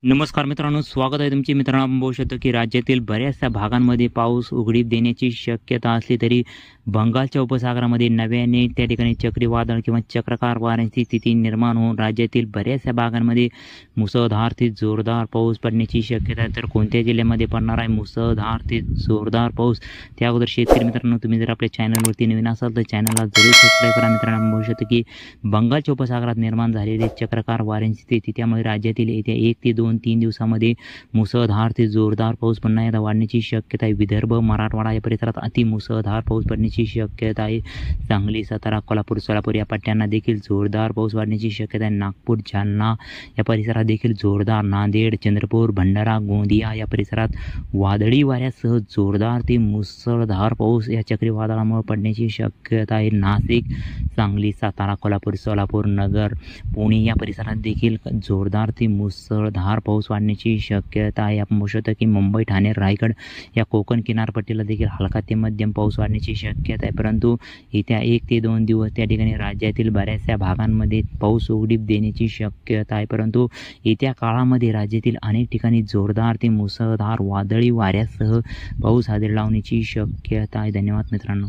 नमस्कार मित्रांनो, स्वागत आहे तुमचे. मित्रांनो, आपण बघू शकतो की राज्यातील बऱ्याचशा भागांमध्ये पाऊस उघडीप देण्याची शक्यता असली तरी बंगालच्या उपसागरामध्ये नव्याने त्या ठिकाणी चक्रीवादळ किंवा चक्रकार वाऱ्यांची स्थिती निर्माण होऊन राज्यातील बऱ्याचशा भागांमध्ये मुसळधार ते जोरदार पाऊस पडण्याची शक्यता आहे. तर कोणत्या जिल्ह्यामध्ये पडणार आहे मुसळधार ते जोरदार पाऊस, त्या अगोदर शेतकरी मित्रांनो, तुम्ही जर आपल्या चॅनलवरती नवीन असाल तर चॅनलला जरूर सबस्क्राईब करा. मित्रांनो, आपण बघू शकतो की बंगालच्या उपसागरात निर्माण झालेले चक्रकार वाऱ्यांची स्थिती, त्यामुळे राज्यातील येत्या 1 ते 2-3 दिवसामध्ये मुसळधार ते जोरदार पाऊस पुन्हा एकदा वाढण्याची शक्यता आहे. विदर्भ, मराठवाडा या परिसरात अतिमुसळधार पाऊस पडण्याची शक्यता आहे. सांगली, सातारा, कोल्हापूर, सोलापूर या पट्ट्यांना देखील जोरदार पाऊस वाढण्याची शक्यता आहे. नागपूर, जालना या परिसरात देखील जोरदार, नांदेड, चंद्रपूर, भंडारा, गोंदिया या परिसरात वादळी वाऱ्यासह जोरदार ते मुसळधार पाऊस या चक्रीवादळामुळे पडण्याची शक्यता आहे. नाशिक, सांगली, सातारा, कोल्हापूर, सोलापूर, नगर, पुणे या परिसरात देखील जोरदार ते मुसळधार पाऊस वाढण्याची शक्यता आहे. आपण बघू शकतो की मुंबई, ठाणे, रायगड या कोकण किनारपट्टीला देखील हलका ते मध्यम पाऊस वाढण्याची शक्यता आहे. परंतु येत्या 1 ते 2 दिवस त्या ठिकाणी राज्यातील बऱ्याचशा भागांमध्ये पाऊस उघडीप देण्याची शक्यता आहे. परंतु येत्या काळामध्ये राज्यातील अनेक ठिकाणी जोरदार ते मुसळधार वादळी वाऱ्यासह पाऊस हजेरी लावण्याची शक्यता आहे. धन्यवाद मित्रांनो.